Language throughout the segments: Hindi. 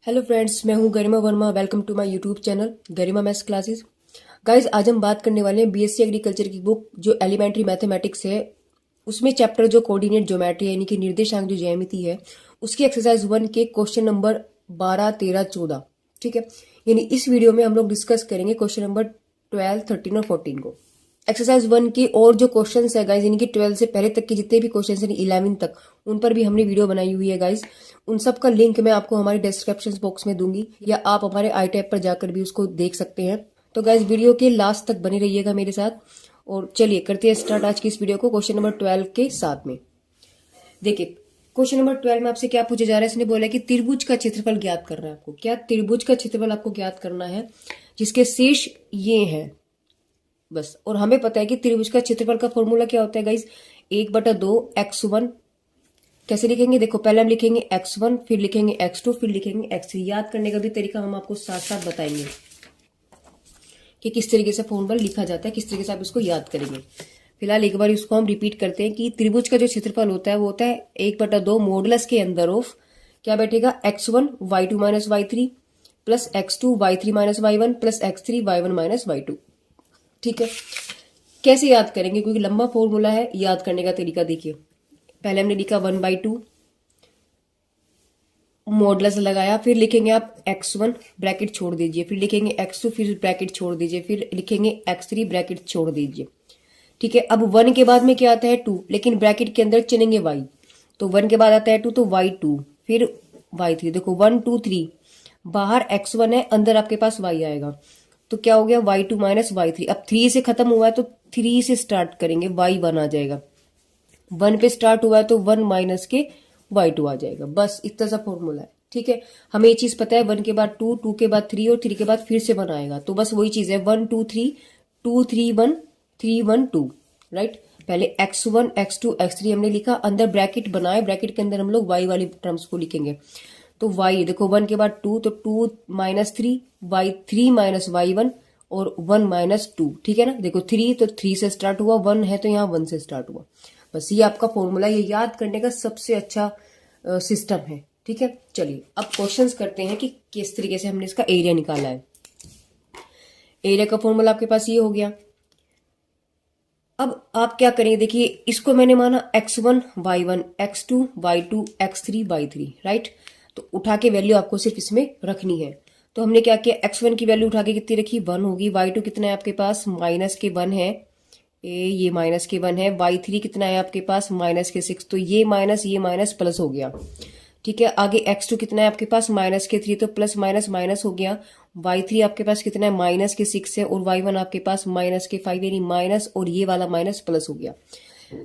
हेलो फ्रेंड्स, मैं हूं Garima Verma. Welcome to my YouTube channel Garima maths classes. Guys, आज हम बात करने वाले हैं बीएससी एग्रीकल्चर की बुक जो एलिमेंट्री मैथमेटिक्स है, उसमें चैप्टर जो कोऑर्डिनेट ज्योमेट्री यानी कि निर्देशांक जो ज्यामिति है, उसकी एक्सरसाइज 1 के क्वेश्चन नंबर 12, 13, 14। ठीक है, यानी इस वीडियो में हम लोग डिस्कस करेंगे क्वेश्चन नंबर 12, 13 और 14 को। एक्सरसाइज 1 के और जो क्वेश्चन है गाइज, यानी कि 12 से पहले तक के जितने भी क्वेश्चन है 11 तक, उन पर भी हमने वीडियो बनाई हुई है गाइज। उन सब का लिंक मैं आपको हमारे डिस्क्रिप्शन बॉक्स में दूंगी, या आप हमारे आई टैब पर जाकर भी उसको देख सकते हैं। तो गाइज, वीडियो के लास्ट तक बने रहिएगा मेरे साथ। और चलिए करते हैं स्टार्ट आज की इस वीडियो को क्वेश्चन नंबर 12 के साथ में। देखिए, क्वेश्चन नंबर 12 में आपसे क्या पूछा जा रहा है। इसने बोला कि त्रिभुज का क्षेत्रफल ज्ञात करना है आपको। क्या त्रिभुज का क्षेत्रफल आपको ज्ञात करना है जिसके शीर्ष ये है बस। और हमें पता है कि त्रिभुज का क्षेत्रफल का फॉर्मूला क्या होता है गाइज, 1/2 x1। कैसे लिखेंगे, देखो पहले हम लिखेंगे x1, फिर लिखेंगे x2, फिर लिखेंगे x3। याद करने का भी तरीका हम आपको साथ साथ बताएंगे कि किस तरीके से फॉर्मूला लिखा जाता है, किस तरीके से आप इसको याद करेंगे। फिलहाल एक बार इसको हम रिपीट करते हैं कि त्रिभुज का जो क्षेत्रफल होता है वो होता है 1/2 मॉडुलस के अंदर ऑफ क्या बैठेगा, x1 y2 minus y3 plus x2 y3 minus y1 plus x3 y1 minus y2। ठीक है, कैसे याद करेंगे, क्योंकि लंबा फॉर्मूला है। याद करने का तरीका देखिए, पहले हमने लिखा 1/2 मॉडुलस लगाया, फिर लिखेंगे आप x1 ब्रैकेट छोड़ दीजिए, फिर लिखेंगे x2 फिर ब्रैकेट छोड़ दीजिए, फिर लिखेंगे x3 ब्रैकेट छोड़ दीजिए। ठीक है, अब 1 के बाद में क्या आता है 2, लेकिन ब्रैकेट के अंदर चलेंगे y। तो 1 के बाद आता है 2, तो y2 फिर y3। देखो 1 2 3, बाहर x1 है, अंदर आपके पास y आएगा, तो क्या हो गया y2 माइनस y3। अब 3 से खत्म हुआ है तो 3 से स्टार्ट करेंगे, y1 आ जाएगा। 1 पे स्टार्ट हुआ है तो 1 माइनस के y2 आ जाएगा। बस इतना सा फॉर्मूला है। ठीक है, हमें ये चीज पता है 1 के बाद 2, 2 के बाद 3 और 3 के बाद फिर से 1 आएगा। तो बस वही चीज है 1 2 3, 2 3 1, 3 1 2। राइट, पहले x1 x2 x3 हमने लिखा, अंदर ब्रैकेट बनाए, ब्रैकेट के अंदर हम लोग y वाली टर्म्स को लिखेंगे। तो y देखो 1 के बाद 2, तो 2 माइनस 3 y3 माइनस y1 और 1 माइनस 2। ठीक है ना, देखो 3 तो 3 से स्टार्ट हुआ, 1 है तो यहाँ 1 से स्टार्ट हुआ। बस ये आपका फॉर्मूला, ये याद करने का सबसे अच्छा सिस्टम है। ठीक है, चलिए अब क्वेश्चंस करते हैं कि किस तरीके से हमने इसका एरिया निकाला है। एरिया का फॉर्मूला आपके पास ये हो गया। अब आप क्या करेंगे, देखिए इसको मैंने माना x1 y1 x2 y2 x3 y3। Right, तो उठा के वैल्यू आपको सिर्फ इसमें रखनी है। तो हमने क्या किया, x1 की वैल्यू उठा के कितनी रखी, 1 होगी। y2 कितना है आपके पास, माइनस के 1 है, ये माइनस के 1 है। y3 कितना है आपके पास, माइनस के 6, तो ये माइनस प्लस हो गया। ठीक है, आगे x2 कितना है आपके पास, माइनस के 3, तो प्लस माइनस माइनस हो गया। y3 आपके पास कितना है, माइनस के 6 है, और y1 आपके पास माइनस के 5, यानी माइनस और ये वाला माइनस प्लस हो गया।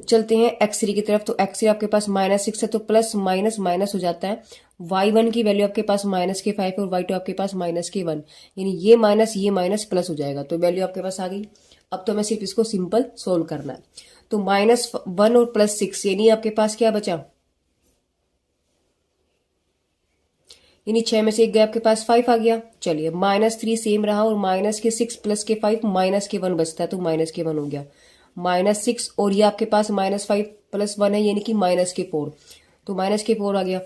चलते हैं x3 की तरफ, तो x3 आपके पास माइनस 6 है, तो प्लस माइनस माइनस हो जाता है। y1 की वैल्यू आपके पास माइनस के 5 और y2 आपके पास माइनस के 1, यानी ये माइनस प्लस हो जाएगा। तो वैल्यू आपके पास आ गई। अब तो हमें सिर्फ इसको सिंपल सोल्व करना है। तो -1 और +6, यानी आपके पास क्या बचा, यानी 6 में से एक गया, आपके पास 5 आ गया। चलिए -3 सेम रहा, और माइनस के 6 प्लस के 5 माइनस के 1 बचता है, तो माइनस के 1 हो गया। -6 और ये आपके पास -5 प्लस 1 है, यानी कि माइनस के 4, तो माइनस के 4 आ गया।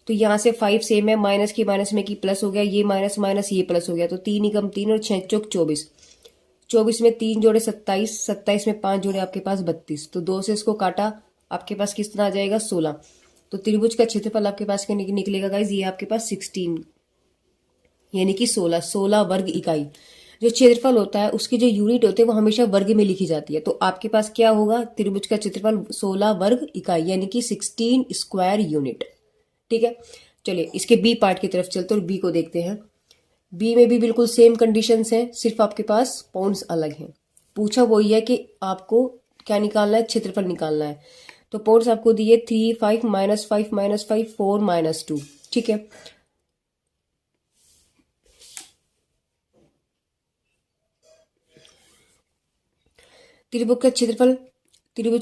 तो यहाँ से 5 सेम है, माइनस के माइनस में की प्लस हो गया, ये माइनस माइनस ये प्लस हो गया। तो 3 एकम 3 और 6 चौक 24, 24 में 3 जोड़े 27, 27 में 5 जोड़े आपके पास 32। तो 2 से इसको काटा, आपके पास कितना आ जाएगा, 16। तो त्रिभुज का क्षेत्रफल आपके पास क्या निकलेगा गाइज, ये आपके पास 16, यानी कि 16 वर्ग इकाई। जो क्षेत्रफल होता है उसकी जो यूनिट होते हैं वो हमेशा वर्ग में लिखी जाती है। तो आपके पास क्या होगा, त्रिभुज का क्षेत्रफल 16 वर्ग इकाई, यानी कि 16 स्क्वायर यूनिट। ठीक है, चलिए इसके बी पार्ट की तरफ चलते और बी को देखते हैं। बी में भी बिल्कुल सेम कंडीशंस हैं, सिर्फ आपके पास पॉइंट्स अलग हैं। पूछा वही है कि आपको क्या निकालना है, क्षेत्रफल निकालना है। तो पॉइंट्स आपको दिए 3 5 -5 -5 4 -2। ठीक है, त्रिभुज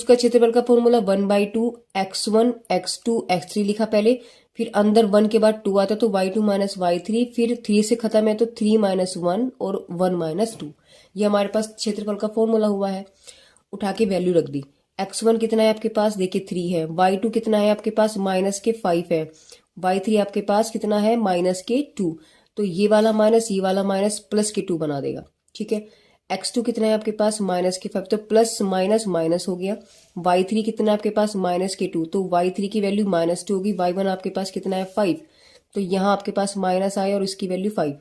का क्षेत्रफल का फॉर्मूला 1/2 x1 x2 x3 लिखा पहले, फिर अंदर 1 के बाद 2 आता तो y2 माइनस y3, फिर 3 से खत्म है तो 3 माइनस 1 और 1 माइनस 2। ये हमारे पास क्षेत्रफल का फॉर्मूला हुआ है। उठा के वैल्यू रख दी। x1 कितना है आपके पास, देखिए 3 है, y2 कितना है आपके पास, माइनस के 5 है, y3 आपके पास कितना है -2, तो ये वाला माइनस प्लस के 2 बना देगा। ठीक है, x2 कितना है आपके पास -5, तो प्लस माइनस माइनस हो गया। y3 कितना है आपके पास -2, तो y3 की वैल्यू -2 होगी। y1 आपके पास कितना है 5, तो यहाँ आपके पास माइनस आया और इसकी वैल्यू 5।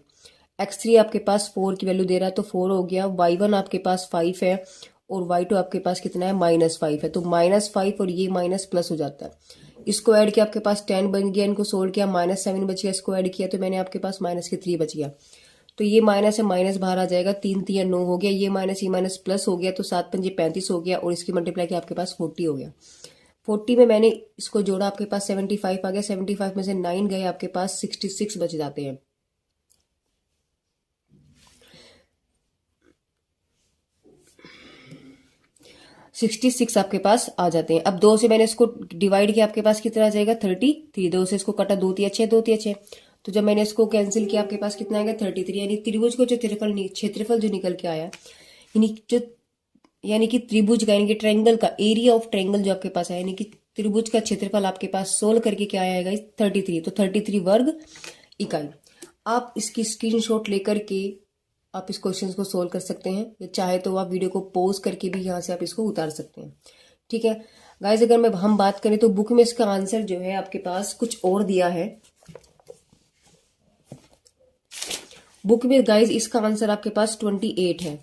x3 आपके पास 4 की वैल्यू दे रहा है, तो 4 हो गया। y1 आपके पास 5 है और y2 आपके पास कितना है -5 है, तो -5 और ये माइनस प्लस हो जाता है। इसको ऐड किया आपके पास 10 बन गया, इनको सोल्व किया -7 बच गया, इसको ऐड किया तो मैंने आपके पास -3 बच गया। तो ये माइनस है, माइनस बाहर आ जाएगा, 3 3 9 हो गया, ये माइनस प्लस हो गया, तो 7 5 35 हो गया और इसकी मल्टीप्लाई किया आपके पास 40 हो गया। 40 में मैंने इसको जोड़ा, आपके पास 75 आ गया, 75 में से 9 गए, आपके पास 66 बच जाते हैं। सिक्स आपके पास आ जाते हैं। अब 2 से मैंने इसको डिवाइड किया, आपके पास कितना आ जाएगा 33। 2 से इसको कटा, 2 3 6, 2 3 6, तो जब मैंने इसको कैंसिल किया आपके पास कितना आएगा 33। यानी त्रिभुज को जो क्षेत्रफल जो निकल के आया, यानी कि त्रिभुज का, यानी कि ट्रायंगल का एरिया ऑफ ट्रायंगल जो आपके पास है, यानी कि त्रिभुज का क्षेत्रफल आपके पास सोल्व करके क्या आएगा 33, तो 33 वर्ग इकाई। आप इसकी स्क्रीनशॉट लेकर के आप इस क्वेश्चन को सोल्व कर सकते हैं, या चाहे तो आप वीडियो को पॉज करके भी यहाँ से आप इसको उतार सकते हैं। ठीक है गाइज, अगर हम बात करें तो बुक में इसका आंसर जो है आपके पास कुछ और दिया है। बुक में गाइज इसका आंसर आपके पास 28 है।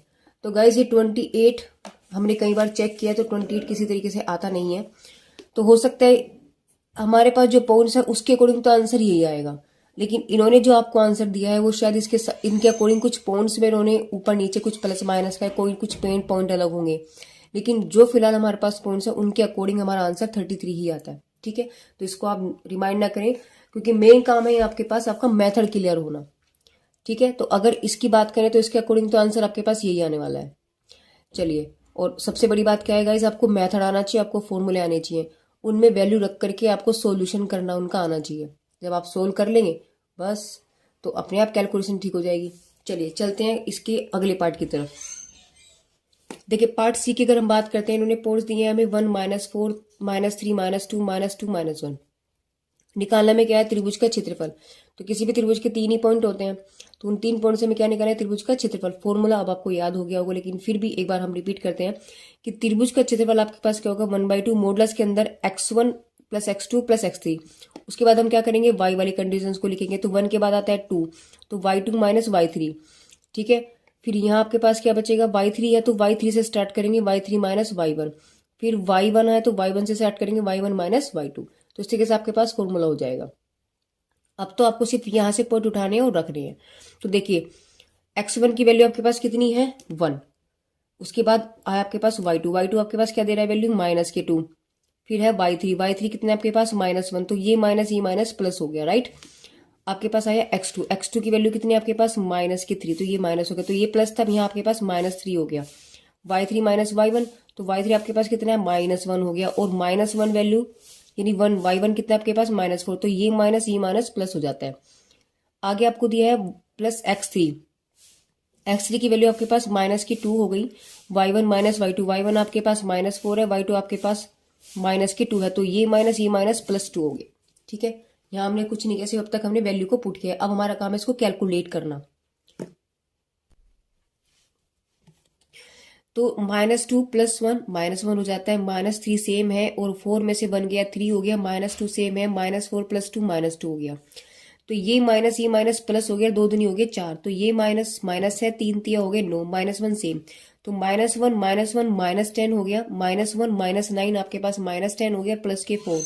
तो गाइज ये 28 हमने कई बार चेक किया, तो 28 किसी तरीके से आता नहीं है। तो हो सकता है हमारे पास जो पॉइंट्स है उसके अकॉर्डिंग तो आंसर यही आएगा, लेकिन इन्होंने जो आपको आंसर दिया है वो शायद इनके अकॉर्डिंग कुछ पॉइंट्स में इन्होंने ऊपर नीचे कुछ प्लस माइनस का, कोई कुछ पॉइंट अलग होंगे, लेकिन जो फिलहाल हमारे पास पॉइंट्स है उनके अकॉर्डिंग हमारा आंसर 33 ही आता है। ठीक है, तो इसको आप रिमाइंड ना करें, क्योंकि मेन काम है आपके पास आपका मेथड क्लियर होना। ठीक है, तो अगर इसकी बात करें तो इसके अकॉर्डिंग तो आंसर आपके पास यही आने वाला है। चलिए, और सबसे बड़ी बात क्या है गाइज, आपको मेथड आना चाहिए, आपको फॉर्मूले आने चाहिए, उनमें वैल्यू रख करके आपको सॉल्यूशन करना उनका आना चाहिए। जब आप सोल्व कर लेंगे बस, तो अपने आप कैलकुलेशन ठीक हो जाएगी। चलिए चलते हैं इसके अगले पार्ट की तरफ। देखिए पार्ट सी की अगर हम बात करते हैं, इन्होंने पॉइंट्स दिए हैं हमें 1 -4 -3 -2 -2 -1। निकालना में क्या है त्रिभुज का क्षेत्रफल, तो किसी भी त्रिभुज के 3 ही पॉइंट होते हैं, तो उन 3 पॉइंट से हमें क्या निकालना है त्रिभुज का क्षेत्रफल। फॉर्मूला अब आपको याद हो गया होगा, लेकिन फिर भी एक बार हम रिपीट करते हैं कि त्रिभुज का क्षेत्रफल आपके पास क्या होगा 1/2 मॉडुलस के अंदर x1 + x2 + x3। उसके बाद हम क्या करेंगे y वाली कंडीशंस को लिखेंगे, तो 1 के बाद आता है 2, तो y2 - y3। ठीक है, फिर यहाँ आपके पास क्या बचेगा y3 है, तो y3 से स्टार्ट करेंगे, y3 - y1। फिर y1 है तो y1 से स्टार्ट करेंगे, y1 - y2। तो इस तरीके से आपके पास फॉर्मूला हो जाएगा। अब तो आपको सिर्फ यहां से पॉइंट उठाने हैं और रखने हैं। तो देखिए x1 की वैल्यू आपके पास कितनी है 1, उसके बाद आया आपके पास y2 आपके पास क्या दे रहा है वैल्यू -2। फिर है y3 कितने आपके पास -1, तो ये माइनस ये माइनस प्लस हो गया, राइट। आपके पास आया x2 की वैल्यू कितनी है आपके पास -3, तो ये माइनस हो गया, तो ये प्लस था, यहाँ आपके पास -3 हो गया। y3 - y1, तो y3 आपके पास कितना है -1 हो गया, और -1 वैल्यू यानी 1 y1 कितना आपके पास -4, तो ये माइनस प्लस हो जाता है। आगे आपको दिया है प्लस x3 की वैल्यू आपके पास -2 हो गई। y1 - y2, y1 आपके पास -4 है, y2 आपके पास -2 है, तो ये माइनस +2 हो गए। ठीक है, यहाँ हमने कुछ नहीं किया, सिर्फ अब तक हमने वैल्यू को पुट किया। अब हमारा काम है इसको कैलकुलेट करना। तो -2 + 1 -1 हो जाता है, -3 सेम है, और 4 में से 1 गया 3 हो गया, -2 सेम है, -4 + 2 -2 हो गया। तो ये माइनस प्लस हो गया, 2 दूनी हो गए 4, तो ये माइनस है, 3 तिया हो गए 9, -1 सेम, तो -1 -10 हो गया, -1 -9 आपके पास -10 हो गया, प्लस के 4,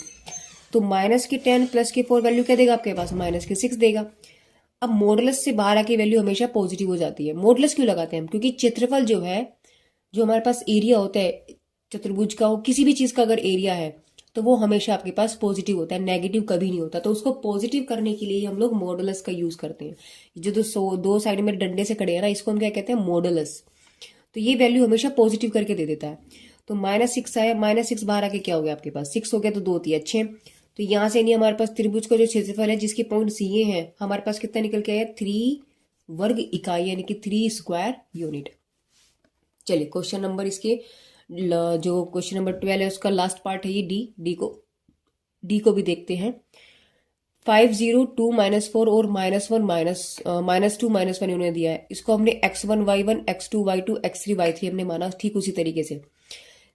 तो -10 प्लस के 4 वैल्यू क्या देगा आपके पास -6 देगा। अब मॉडुलस से बाहर आके वैल्यू हमेशा पॉजिटिव हो जाती है। मॉडुलस क्यों लगाते हैं हम, क्योंकि क्षेत्रफल जो है, जो हमारे पास एरिया होता है चतुर्भुज का, हो किसी भी चीज का अगर एरिया है तो वो हमेशा आपके पास पॉजिटिव होता है, नेगेटिव कभी नहीं होता। तो उसको पॉजिटिव करने के लिए हम लोग मॉडुलस का यूज करते हैं। जो दो साइड में डंडे से खड़े हैं ना, इसको हम क्या कहते हैं मॉडुलस। तो ये वैल्यू हमेशा पॉजिटिव करके दे देता है। तो -6 आया, -6 बाहर आके क्या हो गया आपके पास 6 हो गया, तो 2 3 अच्छे। तो यहाँ से नहीं, हमारे पास त्रिभुज का जो क्षेत्रफल है जिसके पॉइंट ये हैं, हमारे पास कितना निकल के आया 3 वर्ग इकाई, यानी कि 3 स्क्वायर यूनिट। चलिए क्वेश्चन नंबर इसके जो क्वेश्चन नंबर 12 है उसका लास्ट पार्ट है ये डी को भी देखते हैं। 5 0 2 -4 और -1 -2 -1 इन्होंने दिया है। इसको हमने x1 y1 x2 y2 x3 y3 हमने माना ठीक उसी तरीके से।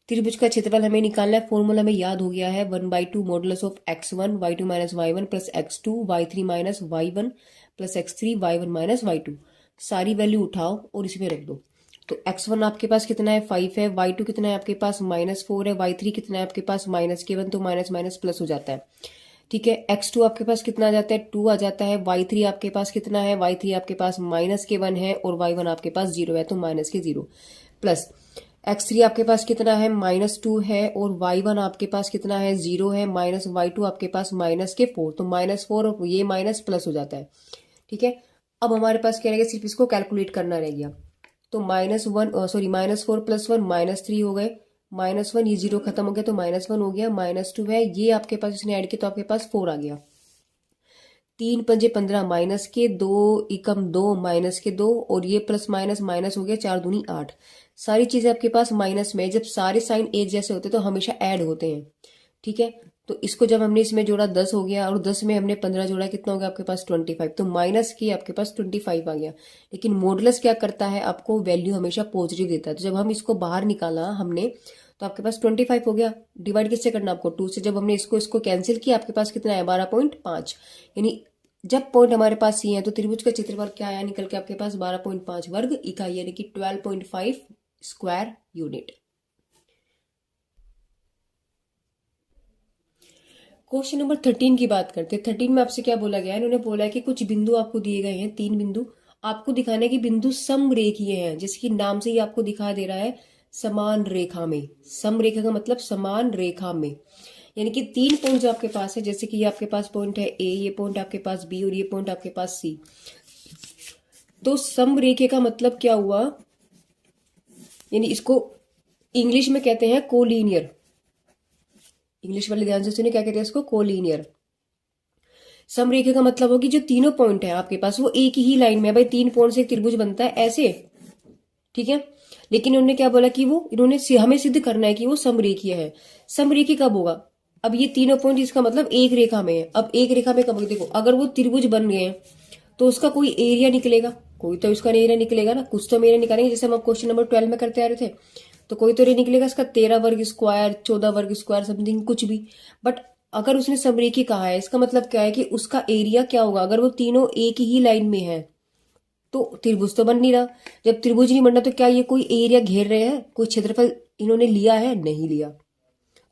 त्रिभुज का क्षेत्रफल हमें निकालना है, फॉर्मूला हमें याद हो गया है 1/2 modulus of x1 y2 minus y1 plus x2 y3 minus y1 plus x3 y1 minus y2। सारी वैल्यू उठाओ और इसमें रख दो। तो x1 आपके पास कितना है 5 है, y2 कितना है आपके पास -4 है, y3 कितना है आपके पास -1, तो माइनस माइनस प्लस हो जाता है। ठीक है, x2 आपके पास कितना आ जाता है 2 आ जाता है, y3 आपके पास कितना है, y3 आपके पास -1 है और y1 आपके पास 0 है, तो -0 प्लस x3 आपके पास कितना है -2 है और y1 आपके पास कितना है 0 है, माइनस y2 आपके पास -4, तो -4 और ये माइनस प्लस हो जाता है। ठीक है, अब हमारे पास क्या रहेगा, सिर्फ इसको कैलकुलेट करना रह गया। तो -4 + 1 -3 हो गए, -1 ये 0 खत्म हो गया तो -1 हो गया, -2 है ये आपके पास इसने ऐड किया तो आपके पास 4 आ गया। 3 पंजे 15 माइनस के 2 एकम 2 माइनस के 2 और ये प्लस माइनस माइनस हो गया, 4 दूनी 8। सारी चीजें आपके पास माइनस में, जब सारे साइन एक जैसे होते तो हमेशा ऐड होते हैं। ठीक है, तो इसको जब हमने इसमें जोड़ा 10 हो गया और 10 में हमने 15 जोड़ा, कितना हो गया आपके पास 25, तो माइनस की आपके पास 25 आ गया। लेकिन मॉडुलस क्या करता है, आपको वैल्यू हमेशा पॉजिटिव देता है। तो जब हम इसको बाहर निकाला हमने तो आपके पास 25 हो गया। डिवाइड किससे करना आपको 2 से, जब हमने इसको कैंसिल किया आपके पास कितना है 12.5। यानी जब पॉइंट हमारे पास सी है तो त्रिभुज का क्षेत्रफल क्या आया निकल के आपके पास 12.5 वर्ग इकाई, यानी कि 12.5 स्क्वायर यूनिट। क्वेश्चन नंबर 13 की बात करते हैं। 13 में आपसे क्या बोला गया है, इन्होंने बोला है कि कुछ बिंदु आपको दिए गए हैं, 3 बिंदु आपको दिखाने के बिंदु समरेखीय हैं, जैसे कि नाम से ही आपको दिखा दे रहा है समान रेखा में। समरेखा का मतलब समान रेखा में, यानी कि 3 पॉइंट जो आपके पास है, जैसे कि ये आपके पास पॉइंट है ए, ये पॉइंट आपके पास बी और ये पॉइंट आपके पास सी। तो समरेखा का मतलब क्या हुआ, यानी इसको इंग्लिश में कहते हैं कोलिनियर। इंग्लिश वाले ध्यान से सुनिए, क्या कहते हैं इसको, कोलिनियर। समरेखा का मतलब हो कि जो तीनों पॉइंट है आपके पास वो एक ही लाइन में है। भाई 3 पॉइंट से एक त्रिभुज बनता है ऐसे, ठीक है। लेकिन उन्होंने क्या बोला कि वो इन्होंने हमें सिद्ध करना है कि वो समरेखीय है। समरेखीय कब होगा, अब ये तीनों पॉइंट इसका मतलब एक रेखा में है। अब एक रेखा में कब, देखो अगर वो त्रिभुज बन गए हैं तो उसका कोई एरिया निकलेगा, कोई तो इसका एरिया निकलेगा ना, कुछ तो हम एरिया निकालेंगे। जैसे हम क्वेश्चन नंबर 12 में करते आ रहे थे, तो कोई तो एरिया निकलेगा इसका 13 वर्ग स्क्वायर, 14 वर्ग स्क्वायर, समथिंग कुछ भी। बट अगर उसने समरेखीय कहा है, इसका मतलब क्या है कि उसका एरिया क्या होगा, अगर वो तीनों एक ही लाइन में है तो त्रिभुज तो बन नहीं रहा। जब त्रिभुज नहीं बन रहा तो क्या ये कोई एरिया घेर रहे हैं, कोई क्षेत्रफल इन्होंने लिया है, नहीं लिया।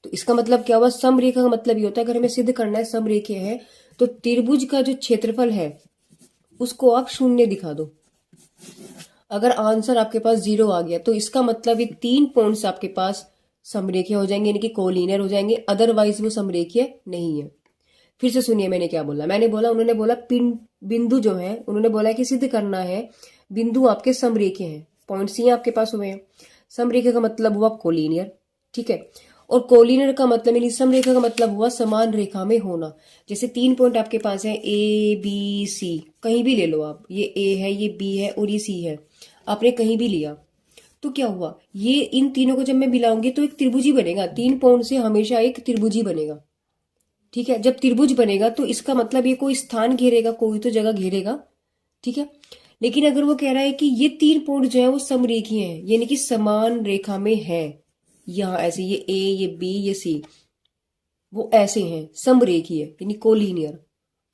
तो इसका मतलब क्या हुआ, समरेखा का मतलब ये होता है अगर हमें सिद्ध करना है समरेखीय है तो त्रिभुज का जो क्षेत्रफल है उसको आप 0 दिखा दो। अगर आंसर आपके पास 0 आ गया तो इसका मतलब ये 3 पॉइंट्स आपके पास समरेखीय हो जाएंगे, यानी कि कोलिनियर हो जाएंगे, अदरवाइज वो समरेखीय नहीं है। फिर से सुनिए मैंने क्या बोला, मैंने बोला उन्होंने बोला बिंदु जो है, उन्होंने बोला कि सिद्ध करना है बिंदु आपके समरेखीय हैं, पॉइंट सी आपके पास हुए हैं। समरेखा का मतलब हुआ कोलिनियर, ठीक है। और कोलिनियर का मतलब यानी समरेखा का मतलब हुआ समान रेखा में होना। जैसे 3 पॉइंट आपके पास है ए बी सी, कहीं भी ले लो आप, ये ए है, ये बी है और ये सी है, आपने कहीं भी लिया तो क्या हुआ, ये इन तीनों को जब मैं मिलाऊंगी तो एक त्रिभुज ही बनेगा। 3 पॉइंट से हमेशा एक त्रिभुज ही बनेगा, ठीक है। जब त्रिभुज बनेगा तो इसका मतलब ये कोई स्थान घेरेगा, कोई तो जगह घेरेगा, ठीक है। लेकिन अगर वो कह रहा है कि ये 3 पॉइंट जो है वो समरेखीय हैं, यानी कि समान रेखा में है, यहाँ ऐसे ये ए, ये बी, ये सी, वो ऐसे हैं समरेखीय यानी कोलिनियर।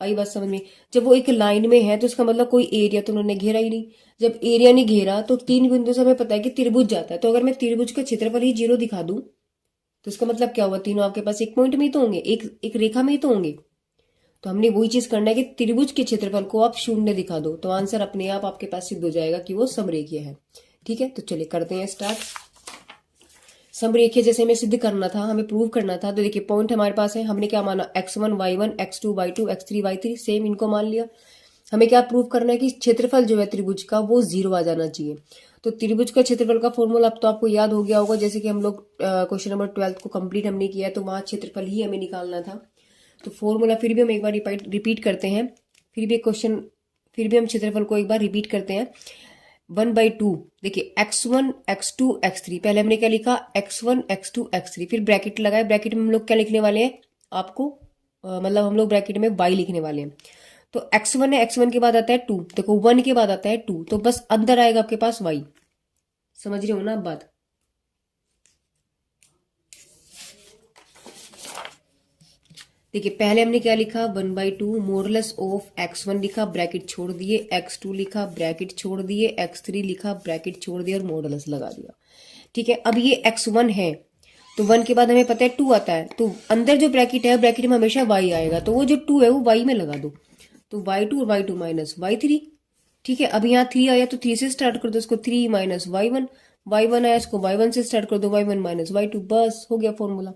आई बात समझ में। जब वो एक लाइन में है तो इसका मतलब कोई एरिया तो उन्होंने घेरा ही नहीं। जब एरिया नहीं घेरा तो 3 बिंदु से हमें पता है कि त्रिभुज जाता है, तो अगर मैं त्रिभुज का क्षेत्रफल ही 0 दिखा दूं तो इसका मतलब क्या हुआ, तीनों आपके पास एक पॉइंट में ही तो होंगे, एक रेखा में ही तो होंगे। तो हमने वही चीज करना है कि त्रिभुज के क्षेत्रफल को आप 0 दिखा दो, तो आंसर अपने आप आपके पास सिद्ध हो जाएगा कि वो समरेखीय है, ठीक है। तो चलिए करते हैं स्टार्ट। समरेखीय जैसे हमें सिद्ध करना था, हमें प्रूव करना था, तो देखिए पॉइंट हमारे पास है, हमने क्या माना x1 y1 x2 y2 x3 y3, same इनको मान लिया। हमें क्या प्रूव करना है कि क्षेत्रफल जो है त्रिभुज का वो 0 आ जाना चाहिए। तो त्रिभुज का क्षेत्रफल का फॉर्मूला अब तो आपको याद हो गया होगा, जैसे कि हम लोग क्वेश्चन नंबर 12 को कंप्लीट हमने किया है तो वहां क्षेत्रफल ही हमें निकालना था। तो फॉर्मूला फिर भी हम एक बार रिपीट करते हैं, फिर भी हम क्षेत्रफल को एक बार रिपीट करते हैं। 1/2, देखिए x1 x2 x3, पहले हमने क्या लिखा x1 x2 x3, फिर ब्रैकेट लगाए, ब्रैकेट में हम लोग क्या लिखने वाले हैं, आपको मतलब हम लोग ब्रैकेट में y लिखने वाले हैं। तो x1 है, x1 के बाद आता है 2, देखो 1 के बाद आता है 2, तो बस अंदर आएगा आपके पास y। समझ रहे हो ना आप बात? देखिए पहले हमने क्या लिखा, 1/2 मोरलेस ऑफ x1 लिखा, ब्रैकेट छोड़ दिए, x2 लिखा, ब्रैकेट छोड़ दिए, x3 लिखा, ब्रैकेट छोड़ दिया और मॉडुलस लगा दिया। ठीक है, अब ये x1 है तो 1 के बाद हमें पता है 2 आता है, तो अंदर जो ब्रैकेट है ब्रैकेट में हमेशा y आएगा, तो वो जो 2 है वो y में लगा दो, तो y2 और y2 माइनस y3। ठीक है, अब यहाँ 3 आया तो 3 से स्टार्ट कर दो इसको, 3 माइनस y1, y1 आया इसको y1 से स्टार्ट कर दो, y1 माइनस y2, बस हो गया फॉर्मूला।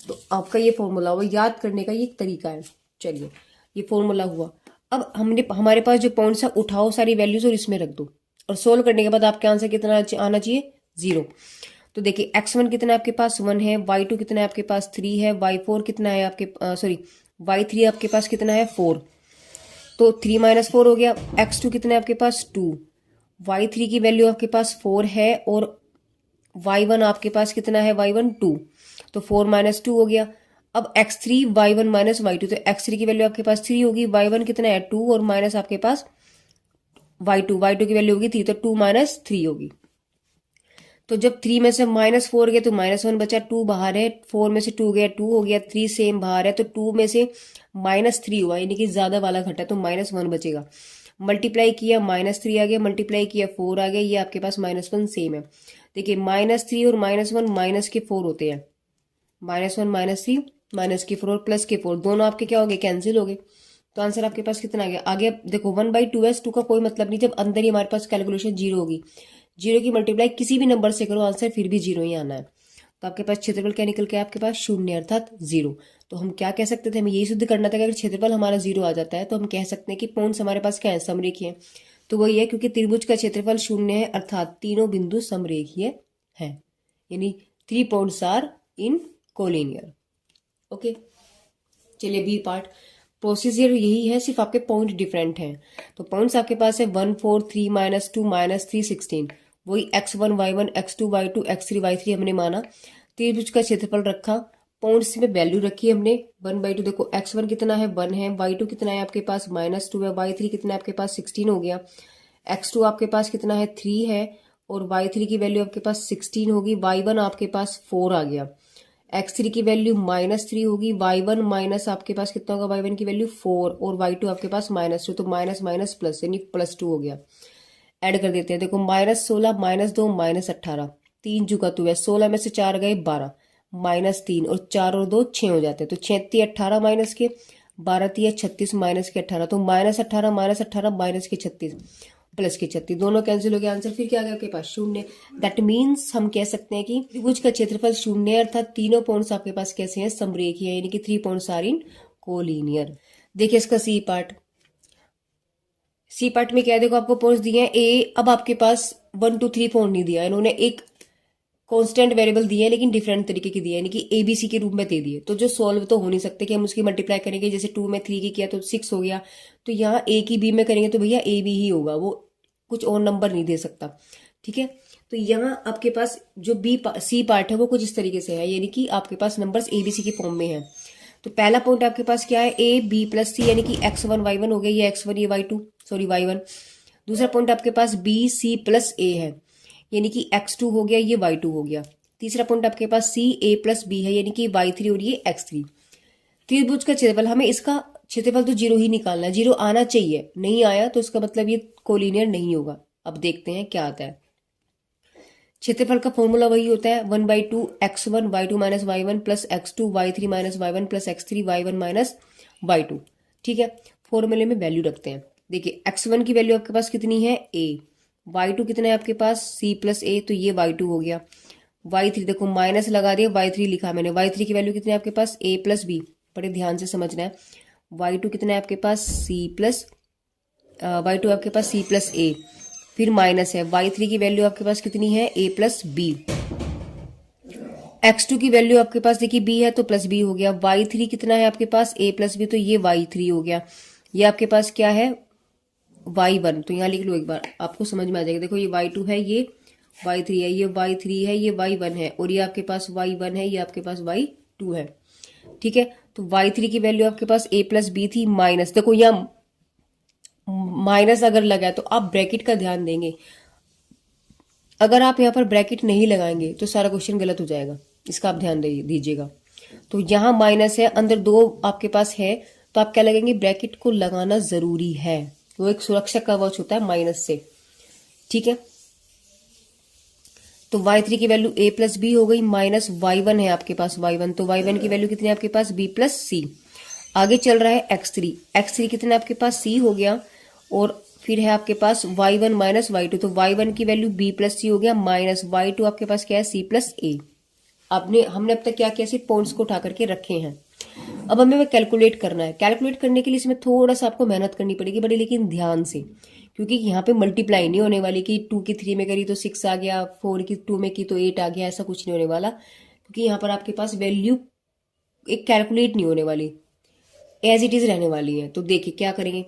तो आपका ये फॉर्मूला हुआ, याद करने का ये एक तरीका है। चलिए ये फॉर्मूला हुआ। अब हमने हमारे पास जो पॉइंट्स है उठाओ सारी वैल्यूज और इसमें रख दो, और सोल्व करने के बाद आपके आंसर कितना आना चाहिए, 0। तो देखिए x1 कितना है आपके पास 1 है, y2 कितना है आपके पास 3 है, y4 कितना है आपके y3 आपके पास कितना है 4, तो 3 माइनस 4 हो गया। x2 कितना है आपके पास 2, y3 की वैल्यू आपके पास 4 है, और y1 आपके पास कितना है y1 2, तो 4 माइनस 2 हो गया। अब x3 y1 माइनस y2, तो x3 की वैल्यू आपके पास 3 होगी, y1 कितना है 2 और माइनस आपके पास y2 की वैल्यू होगी 3, तो 2 माइनस 3 होगी। तो जब 3 में से -4 गया तो -1 बचा, 2 बाहर है, 4 में से 2 गया 2 हो गया, 3 सेम बाहर है, तो 2 में से -3 हुआ, यानी कि ज्यादा वाला घटा, तो -1 बचेगा। मल्टीप्लाई किया -3 आ गया, मल्टीप्लाई किया 4 आ गया, ये आपके पास -1 सेम है। देखिए -3 और -1 माइनस के 4 होते हैं, -1 -3 माइनस के 4 और प्लस के 4 दोनों आपके क्या हो गए, कैंसिल हो गए। तो आंसर आपके पास कितना आ गया, आगे देखो 1/2 है, 2 का कोई मतलब नहीं, जब अंदर ही हमारे पास कैलकुलेशन 0 होगी, 0 की मल्टीप्लाई किसी भी नंबर से करो आंसर फिर भी 0 ही आना है। तो आपके पास क्षेत्रफल क्या निकल के आपके पास 0 अर्थात 0। तो हम क्या कह सकते थे, हमें यही सिद्ध करना था कि अगर क्षेत्रफल हमारा 0 आ जाता है तो हम कह सकते हैं कि पॉइंट्स हमारे पास क्या है, समरेखीय है। तो वही है, क्योंकि त्रिभुज का क्षेत्रफल 0 है अर्थात तीनों बिंदु समरेखीय है, यानी 3 points are in collinear. Okay, चलिए बी पार्ट। प्रोसीजर यही है, सिर्फ आपके पॉइंट डिफरेंट हैं। तो पॉइंट्स आपके पास है 1 4 3 -2 -3 16, वही x1 y1 x2 y2 x3 y3 हमने माना। त्रिभुज का क्षेत्रफल रखा, पॉइंट्स में वैल्यू रखी हमने 1/2। देखो x1 कितना है 1 है, y2 कितना है आपके पास -2 है, y3 कितना है आपके पास 16 हो गया, x2 आपके पास कितना है 3 है, और y3 की वैल्यू आपके पास 16 होगी, y1 आपके पास 4 आ गया, x3 की वैल्यू -3 होगी, y1 माइनस आपके पास कितना होगा, y1 की वैल्यू 4 और y2 आपके पास -2, तो माइनस माइनस प्लस यानी +2 हो गया। ऐड कर देते हैं, देखो -16 -2 -18, 3 जुगा 2 है, 16 में से 4 गए 12, -3 और 4 और 2 6 हो जाते हैं, तो 6 18 माइनस के 12 3 36 माइनस के 18, तो -18 -18 माइनस के 36 प्लस के 36 दोनों कैंसिल हो गया, आंसर फिर क्या आ गया आपके पास 0। दैट मीन्स हम कह सकते हैं कि त्रिभुज का क्षेत्रफल 0 है अर्थात तीनों पॉइंट्स आपके पास कैसे हैं, समरेखीय, यानी कि 3 पॉइंट्स आर इन कोलिनियर। देखिए इसका सी पार्ट, सी पार्ट में क्या है, देखो आपको पॉइंट्स दिए हैं ए, अब आपके पास 1 2 3 पॉइंट नहीं दिया, इन्होंने एक कांस्टेंट वेरिएबल दिए हैं लेकिन डिफरेंट तरीके की दिए, यानी कि एबीसी के रूप में दे दिए, तो जो सॉल्व तो हो नहीं सकते कि हम उसकी मल्टीप्लाई करेंगे, जैसे 2 में 3 की किया तो 6 हो गया, तो यहाँ ए की बी में करेंगे तो भैया ए बी ही होगा, वो कुछ और नंबर नहीं दे सकता। ठीक है, तो यहाँ आपके पास जो सी पार्ट है वो कुछ इस तरीके से है, यानी कि आपके पास नंबर्स एबीसी की फॉर्म में है। तो पहला पॉइंट आपके पास क्या है, ए बी प्लस सी, यानी कि x1 y1 हो गया, ये x1 ये y2 सॉरी y1। दूसरा पॉइंट आपके पास बी सी प्लस ए है, यानी कि x2 हो गया, ये y2 हो गया। तीसरा पॉइंट आपके पास सी ए प्लस बी है, यानी कि y3 और ये x3। त्रिभुज का क्षेत्रफल, हमें इसका क्षेत्रफल तो 0 ही निकालना है, 0 आना चाहिए, नहीं आया तो इसका मतलब ये कोलिनियर नहीं होगा। अब देखते हैं क्या आता है। क्षेत्रफल का फॉर्मूला वही होता है 1/2 x1 y2 minus y1 plus x2 y3 minus y1 plus x3 y1 minus y2। ठीक है, फॉर्मूले में वैल्यू रखते हैं। देखिए x1 की वैल्यू आपके पास कितनी है a, y2 कितना है आपके पास c प्लस a, तो ये y2 हो गया। y3 देखो माइनस लगा दिया, y3 लिखा मैंने, y3 की वैल्यू कितनी है आपके पास a प्लस b, बड़े ध्यान से समझना है। y2 कितना है आपके पास c प्लस y2 आपके पास c प्लस a, फिर माइनस है, y3 की वैल्यू आपके पास कितनी है a प्लस b, x2 की वैल्यू आपके पास देखिए b है तो प्लस b हो गया, y3 कितना है आपके पास a प्लस b, तो ये y3 हो गया। ये आपके पास क्या है y1, तो यहाँ लिख लो एक बार आपको समझ में आ जाएगा। देखो ये y2 है, ये y3 है, ये y3 है, ये y1 है, और ये आपके पास y1 है, ये आपके पास y2 है। ठीक है, तो y3 की वैल्यू आपके पास a प्लस बी थी माइनस, देखो यहाँ माइनस अगर लगा है तो आप ब्रैकेट का ध्यान देंगे, अगर आप यहाँ पर ब्रैकेट नहीं लगाएंगे तो सारा क्वेश्चन गलत हो जाएगा, इसका आप ध्यान दीजिएगा। तो यहाँ माइनस है, अंदर 2 आपके पास है, तो आप क्या लगेंगे, ब्रैकेट को लगाना जरूरी है, वो एक सुरक्षा कवच होता है माइनस से, ठीक है। तो y3 की वैल्यू a प्लस बी हो गई, माइनस y1 है आपके पास y1, तो y1 की वैल्यू कितनी है आपके पास b प्लस सी। आगे चल रहा है x3 कितना आपके पास c हो गया, और फिर है आपके पास y1 माइनस y2, तो y1 की वैल्यू b प्लस सी हो गया, माइनस y2 आपके पास क्या है c प्लस a। हमने अब तक क्या किया, सिर्फ पॉइंट्स को उठा करके रखे हैं। अब हमें कैलकुलेट करना है। कैलकुलेट करने के लिए इसमें थोड़ा सा आपको मेहनत करनी पड़ेगी बड़ी, लेकिन ध्यान से, क्योंकि यहाँ पे मल्टीप्लाई नहीं होने वाली कि 2 की 3 में करी तो 6 आ गया, 4 की 2 में की तो 8 आ गया, ऐसा कुछ नहीं होने वाला, क्योंकि यहाँ पर आपके पास वैल्यू एक कैलकुलेट नहीं होने वाली, एज इट इज रहने वाली है। तो देखिए क्या करेंगे,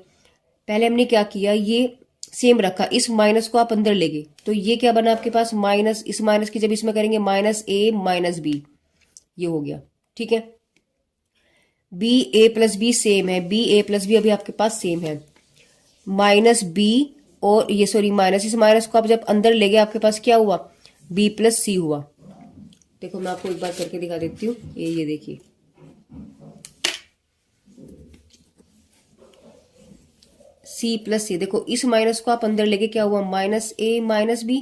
पहले हमने क्या किया, ये सेम रखा, इस माइनस को आप अंदर ले गए, तो ये क्या बना आपके पास माइनस, इस माइनस की जब इसमें करेंगे माइनस a माइनस बी, ये हो गया, ठीक है। B A plus B same है, बी ए प्लस बी अभी आपके पास सेम है, माइनस बी और ये सॉरी माइनस, इस माइनस को आप जब अंदर ले गए आपके पास क्या हुआ, बी प्लस सी हुआ। देखो मैं आपको एक बार करके दिखा देती हूँ, ये देखिए, सी प्लस सी, देखो इस माइनस को आप अंदर लेके क्या हुआ, माइनस ए माइनस बी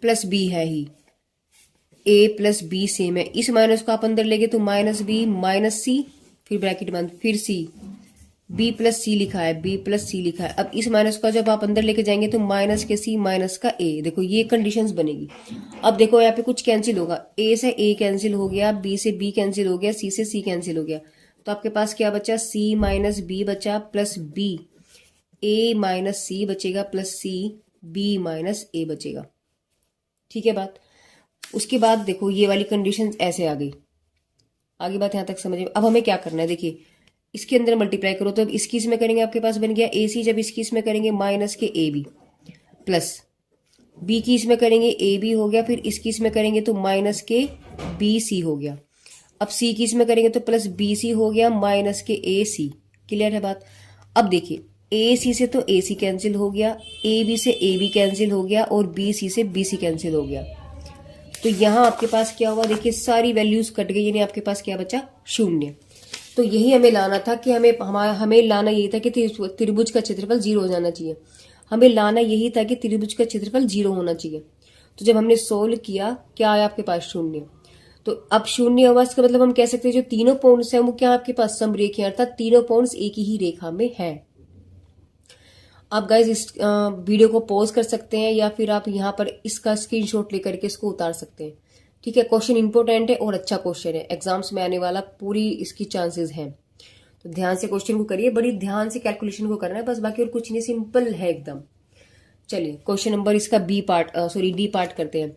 प्लस बी है ही, ए प्लस बी सेम है, इस माइनस को आप अंदर लेके तो माइनस बी माइनस सी, फिर ब्रैकेट बंद, फिर सी, बी प्लस सी लिखा है, बी प्लस सी लिखा है। अब इस माइनस का जब आप अंदर लेके जाएंगे तो माइनस के सी माइनस का ए, देखो ये कंडीशंस बनेगी। अब देखो यहाँ पे कुछ कैंसिल होगा, ए से ए कैंसिल हो गया, बी से बी कैंसिल हो गया, सी से सी कैंसिल हो गया, तो आपके पास क्या बचा, सी माइनस बी बचा प्लस बी, ए माइनस सी बचेगा प्लस सी, बी माइनस ए बचेगा, ठीक है बात। उसके बाद देखो ये वाली कंडीशन ऐसे आ गई, आगे बात यहां तक समझिए। अब हमें क्या करना है, देखिए इसके अंदर मल्टीप्लाई करो, तो अब इसकी इसमें करेंगे आपके पास बन गया ए सी, जब इसकी इसमें करेंगे माइनस के ए बी, प्लस बी की इसमें करेंगे ए बी हो गया, फिर इसकी इसमें करेंगे तो माइनस के बी सी हो गया, अब सी की इसमें करेंगे तो प्लस बी सी हो गया माइनस के ए सी, क्लियर है बात। अब देखिए ए सी से तो ए सी कैंसिल हो गया, ए बी से ए बी कैंसिल हो गया, और बी सी से बी सी कैंसिल हो गया, तो यहां आपके पास क्या हुआ, देखिए सारी वैल्यूज कट गई, यानी आपके पास क्या बचा, 0। तो यही हमें लाना था कि हमें लाना यही था कि त्रिभुज का क्षेत्रफल 0 हो जाना चाहिए, हमें लाना यही था कि त्रिभुज का क्षेत्रफल 0 होना चाहिए। तो जब हमने सोल्व किया क्या आया आपके पास, 0। तो अब 0 हुआ, इसका मतलब हम कह सकते हैं जो तीनों पॉइंट्स हैं वो क्या आपके पास समरेखी, अर्थात तीनों पॉइंट्स एक ही रेखा में है। आप गाइज इस वीडियो को पॉज कर सकते हैं, या फिर आप यहाँ पर इसका स्क्रीनशॉट लेकर के इसको उतार सकते हैं, ठीक है। क्वेश्चन इंपॉर्टेंट है और अच्छा क्वेश्चन है, एग्जाम्स में आने वाला पूरी इसकी चांसेस हैं, तो ध्यान से क्वेश्चन को करिए, बड़ी ध्यान से कैलकुलेशन को करना है बस, बाकी और कुछ नहीं, सिंपल है एकदम। चलिए क्वेश्चन नंबर इसका डी पार्ट करते हैं।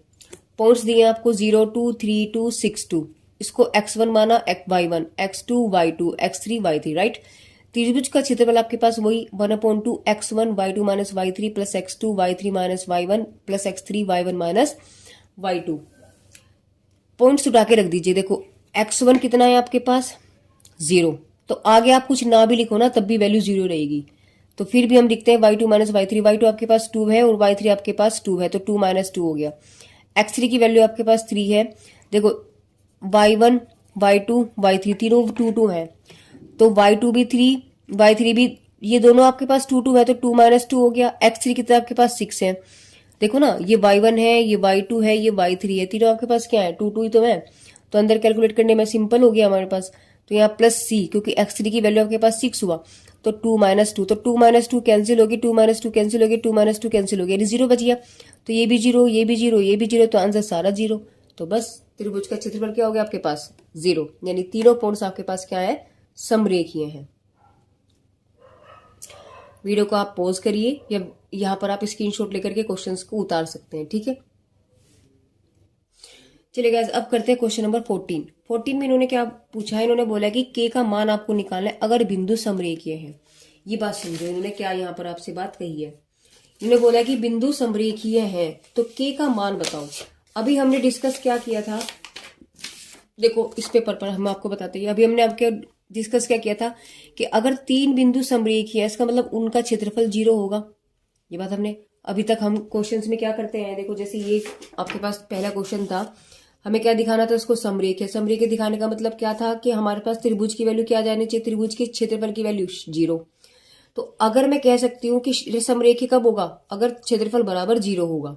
पॉइंट्स दिए आपको 0 2 3 2 6 2, इसको x1 माना, y1, x2 y2, x3 y3, right. त्रिभुज का क्षेत्रफल आपके पास वही 1/2 x1 y2 minus y3 plus x2 y3 minus y1 plus x3 y1 minus y2। Points उठा के रख दीजिए, देखो x1 कितना है आपके पास 0, तो आगे आप कुछ ना भी लिखो ना तब भी वैल्यू 0 रहेगी, तो फिर भी हम लिखते हैं y2 माइनस y3, y2 आपके पास 2 है और y3 आपके पास 2 है, तो 2 माइनस 2 हो गया। x3 की वैल्यू आपके पास 3 है, देखो y1 y2 y3 तीनों 2 2 है, तो y2 भी 3 y3 भी, ये दोनों आपके पास 2 2 है, तो 2 माइनस 2 हो गया। x3 की तरफ आपके पास 6 है, देखो ना ये y1 है, ये y2 है, ये y3 है, तीनों आपके पास क्या है 2 2 ही तो है, तो अंदर कैलकुलेट करने में सिंपल हो गया हमारे पास। तो यहाँ प्लस सी, क्योंकि x3 की वैल्यू आपके पास 6 हुआ, तो 2 माइनस 2, तो 2 माइनस 2 कैंसिल होगी, 2 माइनस 2 कैंसिल होगी, 2 माइनस 2 कैंसिल हो गया, 0 बच गया, तो ये भी 0, ये भी 0, ये भी 0, तो आंसर सारा 0। तो बस त्रिभुज का क्षेत्रफल क्या हो गया आपके पास 0, यानी तीनों पॉइंट्स आपके पास क्या है, समरेखीय हैं। वीडियो को आप पॉज करिए, या यहाँ पर आप स्क्रीनशॉट लेकर के क्वेश्चंस को उतार सकते हैं, ठीक है। चलिए गाइस अब करते हैं क्वेश्चन नंबर 14 में इन्होंने क्या पूछा है, इन्होंने बोला कि k का मान आपको निकालना है अगर बिंदु समरेखीय है। ये बात समझो, इन्होंने क्या यहाँ पर आपसे बात कही है, इन्होंने बोला कि बिंदु समरेखीय है तो k का मान बताओ। अभी हमने डिस्कस क्या किया था, देखो इस पेपर पर हम आपको बताते हैं, अभी हमने आपके डिस्कस क्या किया था कि अगर 3 बिंदु समरेखीय है इसका मतलब उनका क्षेत्रफल 0 होगा। ये बात हमने अभी तक हम क्वेश्चंस में क्या करते हैं, देखो जैसे ये आपके पास पहला क्वेश्चन था, हमें क्या दिखाना था, उसको समरेखीय। समरेखीय दिखाने का मतलब क्या था कि हमारे पास त्रिभुज की वैल्यू क्या जानी चाहिए, त्रिभुज के क्षेत्रफल की वैल्यू 0। तो अगर मैं कह सकती हूँ कि समरेखीय कब होगा, अगर क्षेत्रफल बराबर 0 होगा।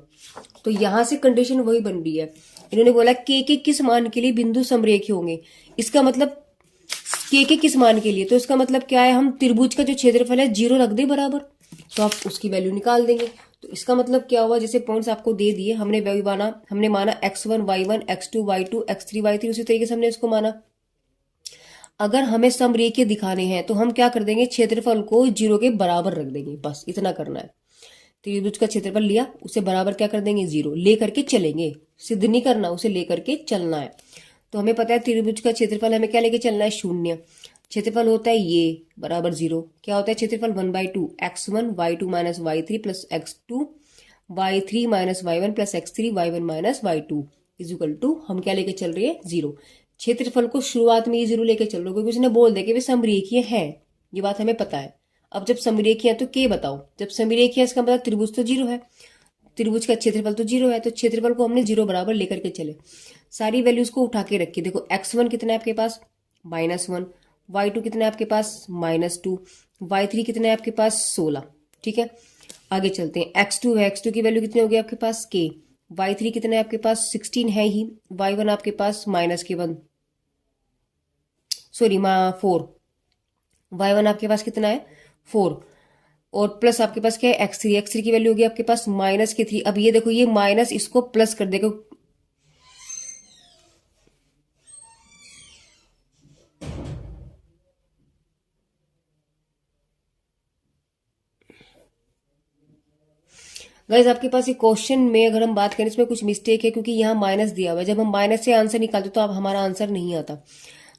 तो यहां से कंडीशन वही बन रही है। इन्होंने बोला के किस मान के लिए बिंदु समरेखीय होंगे, इसका मतलब के किस मान के लिए, तो इसका मतलब क्या है, हम त्रिभुज का जो क्षेत्रफल है 0 रख दे बराबर, तो आप उसकी वैल्यू निकाल देंगे। तो इसका मतलब क्या हुआ, जैसे पॉइंट्स आपको दे दिए, हमने माना x1 y1 x2 y2 x3 y3, उसी तरीके से हमने इसको माना। अगर हमें समरेखीय दिखाने हैं तो हम क्या कर देंगे, क्षेत्रफल को 0 के बराबर रख देंगे, बस इतना करना है। त्रिभुज का क्षेत्रफल लिया, उसे बराबर क्या कर देंगे, 0 लेकर के चलेंगे, सिद्ध नहीं करना, उसे लेकर के चलना है। तो हमें पता है त्रिभुज का क्षेत्रफल हमें क्या लेके चलना है, 0। क्षेत्रफल होता है ये बराबर 0, क्या होता है क्षेत्रफल 1/2 x1 y2 minus y3 plus x2 y3 minus y1 plus x3 y1 minus y2 is equal to, हम क्या लेके चल रहे हैं, 0। क्षेत्रफल को शुरुआत में ये 0 लेके चल रहे हो, क्योंकि उसने बोल दे कि वे समरेखीय है, ये बात हमें पता है। अब जब समरेखीय है तो के बताओ, जब समरेखीय है इसका मतलब त्रिभुज तो 0 है, त्रिभुज का क्षेत्रफल तो 0 है, तो क्षेत्रफल को हमने 0 बराबर लेकर के चले, सारी वैल्यूज को उठा के रखी। देखो x1 कितना है आपके पास, -1, y2 कितना है आपके पास, -2, y3 कितना है आपके पास, 16। ठीक है, आगे चलते हैं, x2 है, x2 की वैल्यू कितनी होगी आपके पास, k। y3 कितना है आपके पास, 16 है ही, y1 आपके पास -1, सॉरी 4, y1 आपके पास कितना है, 4, और प्लस आपके पास क्या है, x3 की वैल्यू होगी आपके पास -3। अब ये देखो, ये माइनस इसको प्लस कर देगा, गाइस आपके पास ये क्वेश्चन में अगर हम बात करें, इसमें कुछ मिस्टेक है, क्योंकि यहाँ माइनस दिया हुआ है, जब हम माइनस से आंसर निकालते तो अब हमारा आंसर नहीं आता।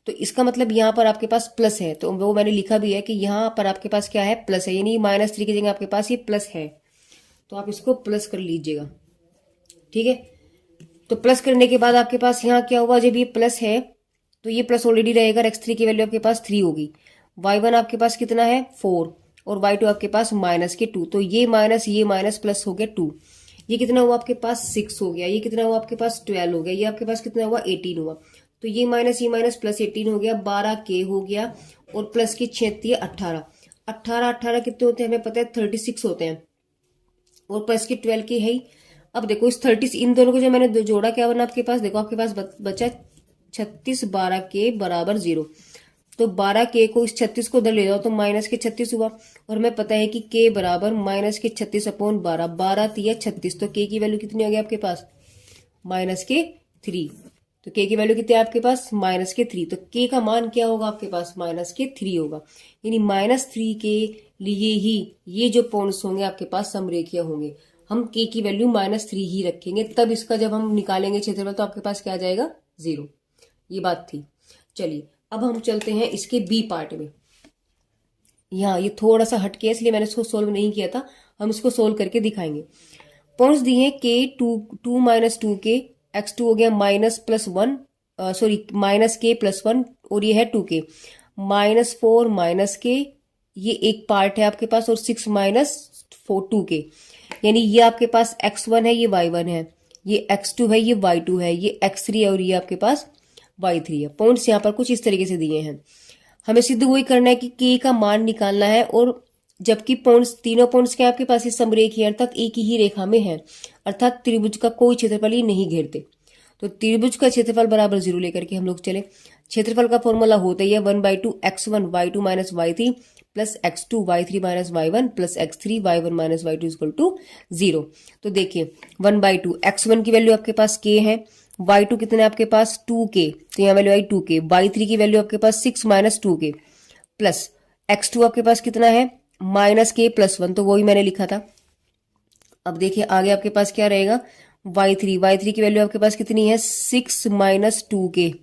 तो इसका मतलब यहाँ पर आपके पास प्लस है, तो वो मैंने लिखा भी है कि यहाँ पर आपके पास क्या है, प्लस है, यानी -3 की जगह आपके पास ये प्लस है, तो आप इसको प्लस कर लीजिएगा। ठीक है, तो प्लस करने के बाद आपके पास यहाँ क्या हुआ, जब ये प्लस है तो ये प्लस ऑलरेडी रहेगा, x3 की वैल्यू आपके पास 3 होगी, y1 आपके पास कितना है 4, और y2 आपके पास -2, तो ये माइनस प्लस हो गया 2, ये कितना हुआ आपके पास 6 हो गया, ये कितना हुआ आपके पास 12 हो गया, ये आपके पास कितना हुआ 18 हुआ, तो ये माइनस प्लस 18 हो गया, 12k हो गया, और प्लस की 6 18, 18 कितने होते हैं हमें पता है 36 होते हैं, और प्लस की 12k है ही। अब देखो इस 30 इन दोनों को जो मैंने जोड़ा, क्या बना आपके पास, देखो आपके पास बचा 36, 12k बराबर 0, तो 12k को इस 36 को उधर ले जाओ तो माइनस के 36 हुआ, और हमें पता है कि k बराबर -36 अपॉन 12, 12 तिया 36, तो k की वैल्यू कितनी आ गई आपके पास, -3। तो k की वैल्यू कितनी है आपके पास, -3, तो k का मान क्या होगा आपके पास, -3 होगा, यानी -3 के लिए ही ये जो पॉइंट्स होंगे आपके पास समरेखीय होंगे। हम k की वैल्यू -3 ही रखेंगे, तब इसका जब हम निकालेंगे क्षेत्रफल तो आपके पास क्या आ जाएगा, 0। ये बात थी। चलिए अब हम चलते हैं इसके बी पार्ट में। यहाँ ये थोड़ा सा हटके है, इसलिए मैंने इसको सोल्व नहीं किया था, हम इसको सोल्व करके दिखाएंगे। पॉइंट्स दिए हैं k 2 माइनस 2k, x2 हो गया -+1, सॉरी -k+1, और ये है 2k, -4 -k, ये एक पार्ट है आपके पास, और 6 -4 2k, यानी ये आपके पास x1 है, ये y1 है, ये x2 है, ये y2 है, ये x3 है, और ये आपके पास y3 है। पॉइंट्स यहाँ पर कुछ इस तरीके से दिए हैं, हमें सिद्ध वही करना है कि k का मान निकालना है, और जबकि पॉइंट्स तीनों पॉइंट्स के आपके पास इस समरेखीय अर्थात एक ही रेखा में है, अर्थात त्रिभुज का कोई क्षेत्रफल ही नहीं घेरते, तो त्रिभुज का क्षेत्रफल बराबर 0 लेकर के हम लोग चले। क्षेत्रफल का फॉर्मूला होता ही है 1/2 x1 y2 minus y3 plus x2 y3 minus y1 plus x3 y1 minus y2 equal to 0। तो देखिए 1/2 x1 की वैल्यू आपके पास k है, y2 कितना है आपके पास 2k, तो यहाँ वैल्यू आई 2k, y3 की वैल्यू आपके पास 6 - 2k, प्लस x2 आपके पास कितना है -k+1, तो वही मैंने लिखा था। अब देखिए आगे आपके पास क्या रहेगा, y3 की वैल्यू आपके पास कितनी है 6 - 2k,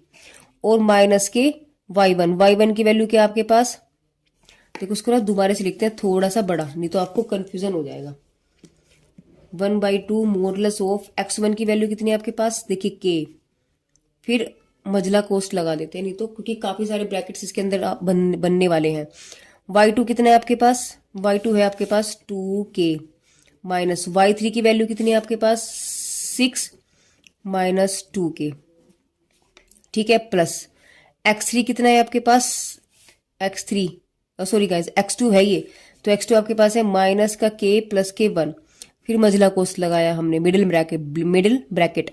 और माइनस के y1 की वैल्यू क्या आपके पास, देखो उसको ना दोबारा से लिखते हैं थोड़ा सा बड़ा, नहीं तो आपको कंफ्यूजन हो जाएगा। 1/2 मॉडुलस ऑफ x1 की वैल्यू कितनी है आपके पास, देखिए k, फिर मजला कोस्ट लगा देते हैं, नहीं तो क्योंकि काफी सारे ब्रैकेट्स इसके अंदर बनने वाले हैं। y2 कितना है आपके पास, y2 है आपके पास 2k माइनस y3 की वैल्यू कितनी है आपके पास 6 माइनस 2k, ठीक है, प्लस x3 कितना है आपके पास, x3 सॉरी गाइस x2 है ये, तो x2 आपके पास है माइनस का k प्लस k 1, फिर मजला कोस्ट लगाया हमने, मिडिल ब्रैकेट,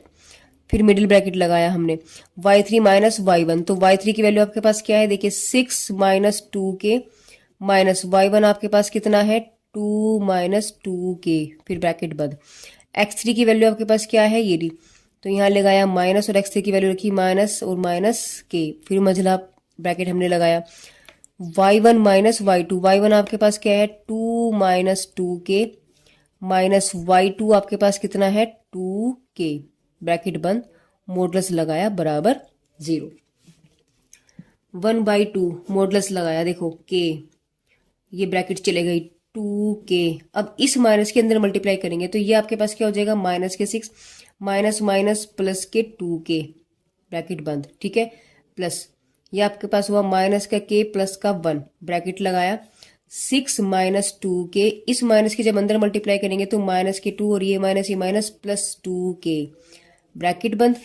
फिर मिडिल ब्रैकेट लगाया हमने, y3 माइनस y1, तो y3 की वैल्यू आपके पास क्या है देखिए 6 माइनस 2k माइनस y1 आपके पास कितना है 2 माइनस 2k, फिर ब्रैकेट बंद। x3 की वैल्यू आपके पास क्या है ये ली, तो यहाँ लगाया माइनस और x3 की वैल्यू रखी माइनस और माइनस k, फिर मझला ब्रैकेट हमने लगाया y1 माइनस y2, y1 आपके पास क्या है 2 माइनस 2k माइनस y2 आपके पास कितना है 2k, ब्रैकेट बंद, मॉडुलस लगाया बराबर 0। 1/2 मॉडुलस लगाया देखो k, ये ब्रैकेट चले गई 2k, अब इस माइनस के अंदर मल्टीप्लाई करेंगे तो ये आपके पास क्या हो जाएगा माइनस के 6 माइनस माइनस प्लस के 2k, ब्रैकेट बंद, ठीक है, प्लस ये आपके पास हुआ माइनस का k प्लस का 1, ब्रैकेट लगाया 6 माइनस 2k, इस माइनस के जब अंदर मल्टीप्लाई करेंगे तो माइनस के 2 और ये माइनस प्लस 2k, ब्रैकेट बंद,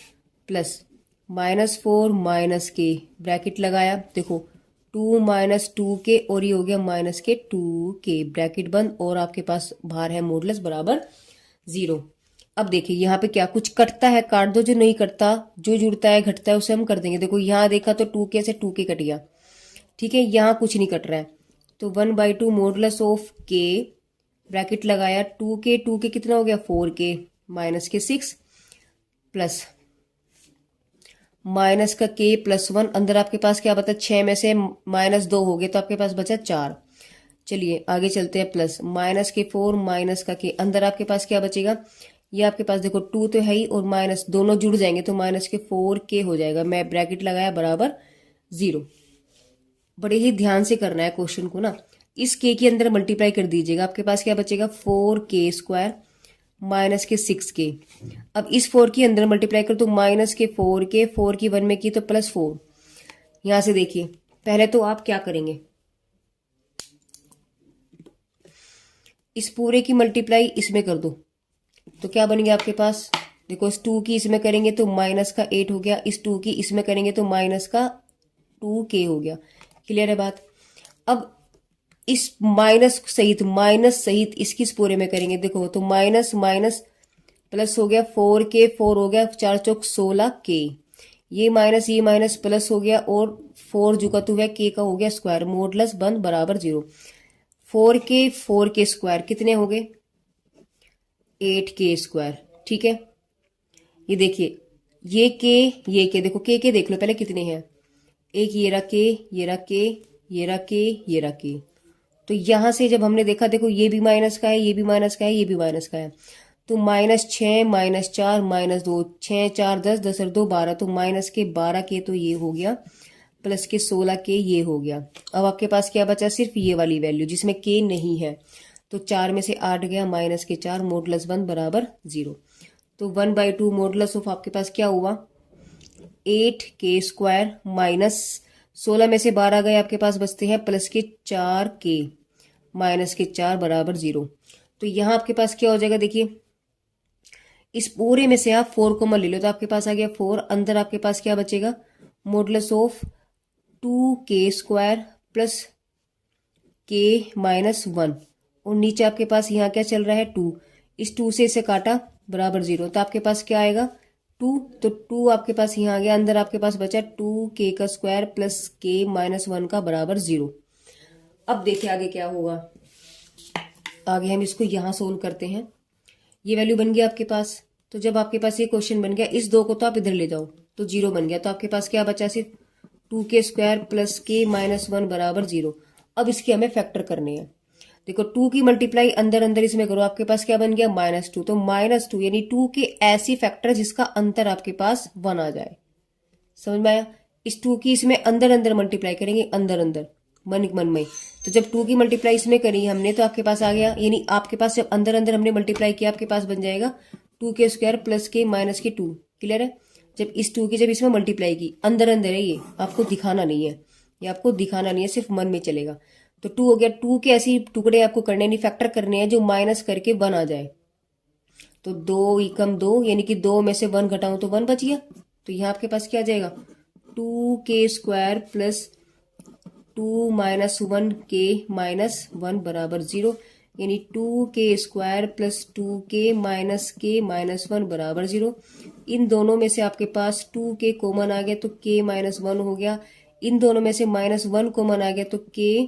plus minus 4 minus k, bracket लगाया देखो 2 माइनस 2k और ये हो गया माइनस के 2k, ब्रैकेट बंद, और आपके पास बाहर है मॉडुलस बराबर 0। अब देखिए यहाँ पे क्या कुछ कटता है काट दो, जो नहीं कटता जो जुड़ता है घटता है उसे हम कर देंगे। देखो यहाँ देखा तो 2k से 2k कट गया, ठीक है, यहाँ कुछ नहीं कट रहा है, तो 1/2 मॉडुलस ऑफ k, ब्रैकेट लगाया 2k कितना हो गया 4k माइनस के 6 प्लस माइनस का k प्लस 1, अंदर आपके पास क्या बचा 6 में से माइनस 2 हो गए तो आपके पास बचा 4। चलिए आगे चलते हैं, प्लस माइनस के 4 माइनस का k, अंदर आपके पास क्या बचेगा, ये आपके पास देखो 2 तो है ही और माइनस दोनों जुड़ जाएंगे तो माइनस के 4k हो जाएगा, मैं ब्रैकेट लगाया बराबर 0। बड़े ही ध्यान से करना है क्वेश्चन को ना, इस k के अंदर मल्टीप्लाई कर दीजिएगा, आपके पास क्या बचेगा 4k स्क्वायर माइनस के 6k, अब इस 4 के अंदर मल्टीप्लाई कर तो माइनस के 4k, 4 की 1 में की तो प्लस 4। यहां से देखिए पहले तो आप क्या करेंगे, इस पूरे की मल्टीप्लाई इसमें कर दो तो क्या बन गया आपके पास, देखो इस 2 की इसमें करेंगे तो माइनस का 8 हो गया, इस 2 की इसमें करेंगे तो माइनस का 2k हो गया, क्लियर है बात। अब इस माइनस सहित इसकी इस पूरे में करेंगे, देखो तो माइनस माइनस प्लस हो गया 4k, 4 हो गया 4 चौक 16k, ये माइनस प्लस हो गया और 4 जो का 2 है k का हो गया स्क्वायर, मॉडुलस बंद बराबर 0। 4k स्क्वायर कितने हो गए 8k स्क्वायर, ठीक है, ये देखिए ये k देखो k देख लो पहले कितने हैं, एक ये रहा k, ये रहा k, ये रहा k, ये रहा k, तो यहां से जब हमने देखा देखो ये भी माइनस का है, ये भी माइनस का है, ये भी माइनस का है, तो -6 -4 -2 6 4 10 10 और 2 12, तो माइनस के 12k तो ये हो गया, प्लस के 16k ये हो गया। अब आपके पास क्या बचा सिर्फ ये वाली वैल्यू जिसमें k नहीं है, तो 4 में से 8 गया माइनस के 4, मॉडुलस 1 बराबर 0। तो 1/2 मॉडुलस ऑफ आपके पास क्या हुआ 8k स्क्वायर माइनस 16 में से 12 गए, आपके पास बचते हैं प्लस के 4k माइनस के 4 बराबर 0। तो यहाँ आपके पास क्या हो जाएगा देखिए, इस पूरे में से आप 4 कॉमन ले लो तो आपके पास आ गया 4, अंदर आपके पास क्या बचेगा modulus of 2k square plus k minus 1, और नीचे आपके पास यहाँ क्या चल रहा है 2, इस 2 से इसे काटा बराबर 0, तो आपके पास क्या आएगा 2, तो 2 आपके पास यहाँ आ गया, अंदर आपके पास बचा 2k का स्क्वायर प्लस k माइनस 1 का बराबर 0। अब देखिए आगे क्या होगा, आगे हम इसको यहाँ सोल्व करते हैं, ये वैल्यू बन गया आपके पास, तो जब आपके पास ये क्वेश्चन बन गया इस 2 को तो आप इधर ले जाओ तो 0 बन गया, तो आपके पास क्या बचा सिर्फ 2k square plus k minus 1 बराबर 0। अब इसके हमें फैक्टर करने हैं, देखो 2 की मल्टीप्लाई अंदर अंदर इसमें करो, आपके पास क्या बन गया -2, तो -2 यानी 2 के ऐसी फैक्टर जिसका अंतर आपके पास 1 आ जाए, समझ में आया। इस 2 की इसमें अंदर अंदर मल्टीप्लाई करेंगे, अंदर अंदर मन में, तो जब 2 की मल्टीप्लाई इसमें करी हमने तो आपके पास आ गया, यानी आपके पास जब अंदर अंदर हमने मल्टीप्लाई किया आपके पास बन जाएगा 2k square plus k minus के 2, क्लियर है। जब इस 2 की जब इसमें मल्टीप्लाई की, अंदर अंदर है, आपको दिखाना नहीं है, ये आपको दिखाना नहीं है, सिर्फ मन में चलेगा। तो 2 हो गया। 2 के ऐसे टुकड़े आपको करने नहीं, फैक्टर करने हैं जो माइनस करके 1 आ जाए। तो 2 एकम 2, यानी कि 2 में से 1 घटाऊं तो 1 बच गया। तो यहाँ आपके पास क्या आ जाएगा, 2k² plus 2 minus 1k minus 1 बराबर 0, यानी 2k² plus 2k minus k minus 1 बराबर 0। इन दोनों में से आपके पास 2k कॉमन आ गया तो k माइनस 1 हो गया। इन दोनों में से माइनस 1 कॉमन आ गया तो k,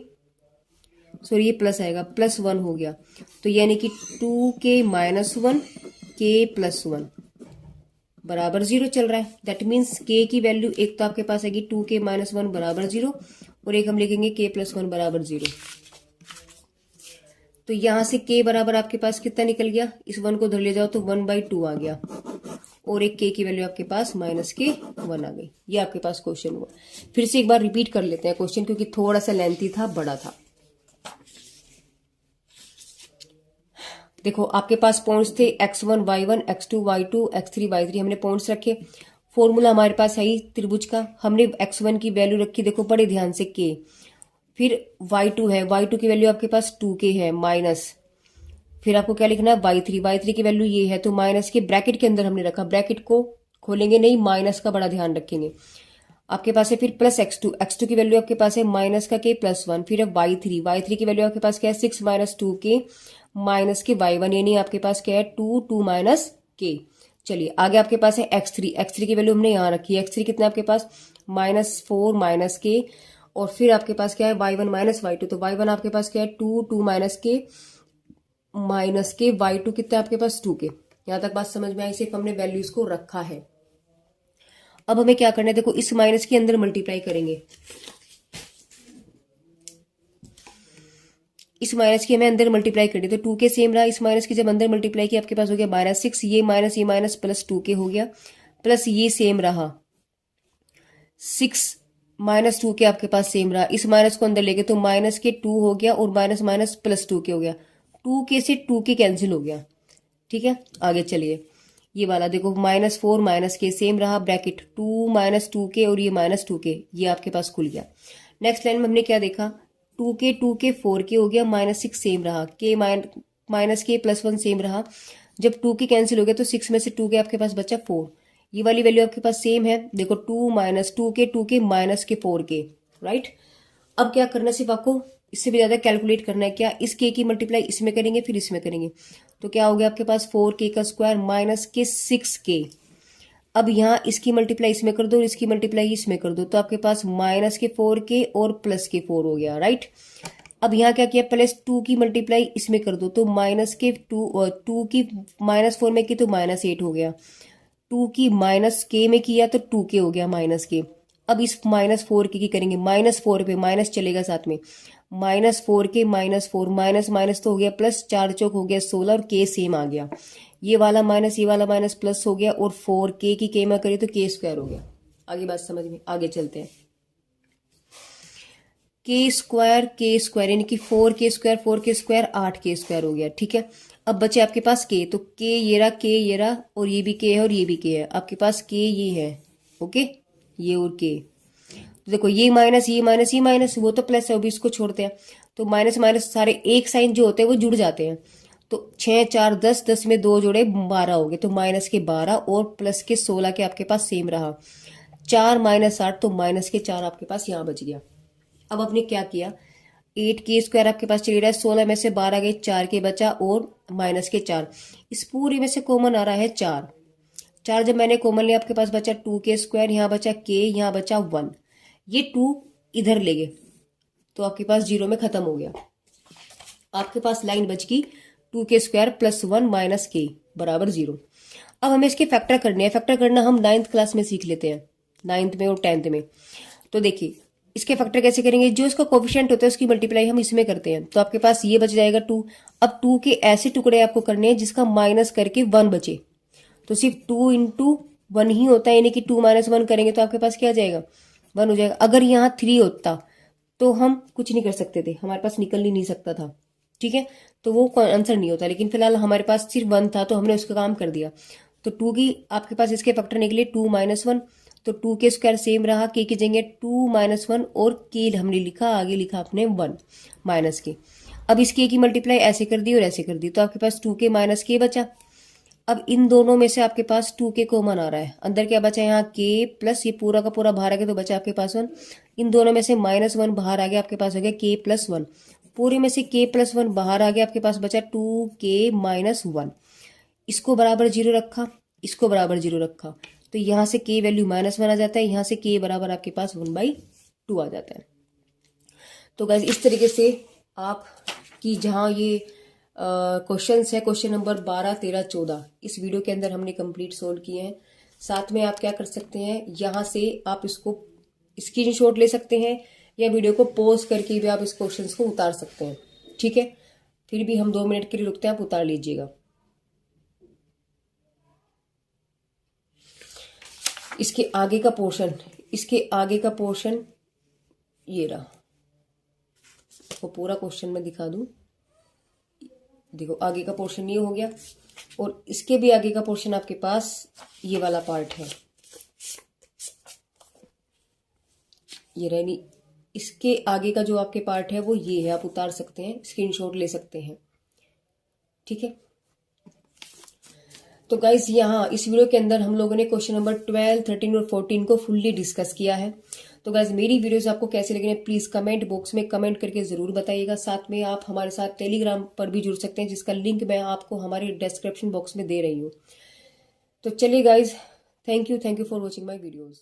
सॉरी ये प्लस आएगा, प्लस 1 हो गया। तो यानी कि 2k माइनस 1 k प्लस 1 बराबर 0 चल रहा है। दैट मीन्स k की वैल्यू एक तो आपके पास आएगी 2k माइनस 1 बराबर 0, और एक हम लिखेंगे k प्लस 1 बराबर 0। तो यहां से k बराबर आपके पास कितना निकल गया, इस 1 को धर ले जाओ तो 1/2 आ गया, और एक k की वैल्यू आपके पास माइनस के 1 आ गई। ये आपके पास क्वेश्चन हुआ। फिर से एक बार रिपीट कर लेते हैं क्वेश्चन, क्योंकि थोड़ा सा लेंथी था, बड़ा था। देखो आपके पास पॉइंट्स थे x1 y1 x2 y2 x3 y3, हमने पॉइंट्स रखे। फॉर्मूला हमारे पास है ही त्रिभुज का, हमने x1 की वैल्यू रखी, देखो बड़े ध्यान से k। फिर y2 है, y2 की वैल्यू आपके पास 2k है माइनस, फिर आपको क्या लिखना है y3 की वैल्यू ये है, तो माइनस के ब्रैकेट के अंदर हमने रखा, ब्रैकेट को खोलेंगे नहीं, माइनस का बड़ा ध्यान रखेंगे। आपके पास है फिर प्लस x2 की वैल्यू आपके पास है माइनस का k प्लस 1, फिर है y3 की वैल्यू आपके पास क्या है 6 माइनस 2k माइनस के y1, यानी आपके पास क्या है 2 माइनस k। चलिए आगे आपके पास है x3 की वैल्यू हमने यहाँ रखी है, x3 कितना आपके पास -4 माइनस k, और फिर आपके पास क्या है y1 माइनस y2, तो y1 आपके पास क्या है 2 माइनस k माइनस के, y2 कितना है आपके पास 2k। यहां तक बात समझ में आई, सिर्फ हमने वैल्यूज को रखा है। अब हमें क्या करना है, देखो इस माइनस के अंदर मल्टीप्लाई करेंगे, इस माइनस की हमें अंदर मल्टीप्लाई करनी, तो 2k सेम रहा, इस माइनस की जब अंदर मल्टीप्लाई की आपके पास हो गया -6, ये माइनस प्लस 2k हो गया, प्लस ये सेम रहा 6 माइनस 2k आपके पास सेम रहा, इस माइनस को अंदर लेके तो माइनस के 2 हो गया, और माइनस माइनस प्लस 2k हो गया, 2k से 2k कैंसिल हो गया। ठीक है, आगे चलिए, ये वाला देखो -4 माइनस के सेम रहा, ब्रैकेट 2 माइनस 2k और ये माइनस 2k, ये आपके पास खुल गया। नेक्स्ट लाइन में हमने क्या देखा, 2k 4k हो गया, -6 सेम रहा, k माइनस के प्लस 1 सेम रहा, जब 2k कैंसिल हो गया तो 6 में से 2k आपके पास बचा 4, ये वाली वैल्यू आपके पास सेम है, देखो 2 माइनस 2k माइनस के 4k, राइट। अब क्या करना, सिर्फ आपको इससे भी ज्यादा कैलकुलेट करना है, क्या इस k की मल्टीप्लाई इसमें करेंगे फिर इसमें करेंगे, तो क्या हो गया आपके पास 4k का स्क्वायर माइनस के 6k। अब यहाँ इसकी मल्टीप्लाई इसमें कर दो और इसकी मल्टीप्लाई इसमें कर दो, तो आपके पास माइनस के 4k और प्लस के 4 हो गया, राइट। अब यहाँ क्या किया, प्लस 2 की मल्टीप्लाई इसमें कर दो, तो माइनस के 2 की -4 में की तो -8 हो गया, 2 की माइनस k में किया तो 2k हो गया माइनस के। अब इस -4k की करेंगे, -4 पे माइनस चलेगा साथ में, -4k -4 माइनस माइनस तो हो गया प्लस, 4 चौक हो गया 16, और k सेम आ गया, ये वाला माइनस प्लस हो गया, और 4k की k में करें तो k² हो गया। आगे बात समझ में, आगे चलते हैं। k² यानी कि 4k² 8k² हो गया, ठीक है। अब बचे आपके पास k, तो k ये रहा और ये भी k है और ये भी k है, आपके पास k ये है, ओके, ये और k। तो देखो ये माइनस वो तो प्लस है, वो भी इसको छोड़ते हैं, तो माइनस माइनस सारे एक साइन जो होते हैं वो जुड़ जाते हैं, तो 6 4 10, 10 में 2 जोड़े 12 हो गए, तो माइनस के 12 और प्लस के 16 के आपके पास सेम रहा, 4 माइनस 8, तो माइनस के 4 आपके पास यहाँ बच गया। अब आपने क्या किया, 8k² आपके पास चली रहा है, 16 में से 12 गए, 4k बचा और माइनस के 4, इस पूरी में से कॉमन आ रहा है 4 जब मैंने कॉमन लिया आपके पास बचा 2k², यहाँ बचा k, यहाँ बचा 1, ये 2 इधर ले गए तो आपके पास 0 में खत्म हो गया, आपके पास लाइन बच गई 2k² प्लस 1 माइनस k बराबर 0। अब हमें इसके फैक्टर करने हैं, फैक्टर करना हम 9th क्लास में सीख लेते हैं, 9th में और 10th में। तो देखिए इसके फैक्टर कैसे करेंगे, जो इसका कोफिशिएंट होता है उसकी मल्टीप्लाई हम इसमें करते हैं, तो आपके पास ये बच जाएगा 2। अब 2 के ऐसे टुकड़े आपको करने हैं जिसका माइनस करके 1 बचे, तो सिर्फ 2 इंटू 1 ही होता है, यानी कि 2 माइनस 1 करेंगे तो आपके पास क्या आ जाएगा 1 हो जाएगा। अगर यहाँ 3 होता तो हम कुछ नहीं कर सकते थे, हमारे पास निकल ही नहीं सकता था, ठीक है, तो वो आंसर नहीं होता, लेकिन फिलहाल हमारे पास सिर्फ 1 था तो हमने उसका काम कर दिया। तो 2 की आपके पास इसके फैक्टर निकले 2 माइनस 1, तो 2 के स्क्वायर सेम रहा, के की जगह 2 माइनस 1 और के हमने लिखा, आगे लिखा अपने 1 माइनस के। अब इस के की मल्टीप्लाई ऐसे कर दी और ऐसे कर दी, तो आपके पास 2 के माइनस के बचा। अब इन दोनों में से आपके पास 2 के कॉमन आ रहा है, अंदर क्या बचा यहाँ के प्लस ये पूरा का पूरा बाहर आ गया, तो बचा आपके पास 1। इन दोनों में से माइनस 1 बाहर आ गया, आपके पास हो गया के प्लस 1। पूरे में से के प्लस 1 बाहर आ गया, आपके पास बचा 2 के माइनस 1। इसको बराबर 0 रखा, इसको बराबर 0 रखा, तो यहाँ से के वैल्यू -1 आ जाता है, यहाँ से के बराबर आपके पास 1/2 आ जाता है। तो गाइज इस तरीके से आप की जहाँ ये क्वेश्चंस है, क्वेश्चन नंबर 12, 13, 14 इस वीडियो के अंदर हमने कंप्लीट सोल्व किए हैं। साथ में आप क्या कर सकते हैं, यहाँ से आप इसको स्क्रीनशॉट ले सकते हैं या वीडियो को पॉज करके भी आप इस क्वेश्चन को उतार सकते हैं। ठीक है, फिर भी हम 2 मिनट के लिए रुकते हैं, आप उतार लीजिएगा। इसके आगे का पोर्शन, इसके आगे का पोर्शन ये रहा, वो पूरा क्वेश्चन मैं दिखा दूं। देखो आगे का पोर्शन ये हो गया, और इसके भी आगे का पोर्शन आपके पास ये वाला पार्ट है, ये रहनी। इसके आगे का जो आपके पार्ट है वो ये है, आप उतार सकते हैं, स्क्रीनशॉट ले सकते हैं। ठीक है, तो गाइज यहाँ इस वीडियो के अंदर हम लोगों ने क्वेश्चन नंबर 12, 13 और 14 को फुल्ली डिस्कस किया है। तो गाइज मेरी वीडियोस आपको कैसे लगे प्लीज कमेंट बॉक्स में कमेंट करके जरूर बताइएगा। साथ में आप हमारे साथ टेलीग्राम पर भी जुड़ सकते हैं, जिसका लिंक मैं आपको हमारे डिस्क्रिप्शन बॉक्स में दे रही हूँ। तो चलिए guys, thank you for watching my videos.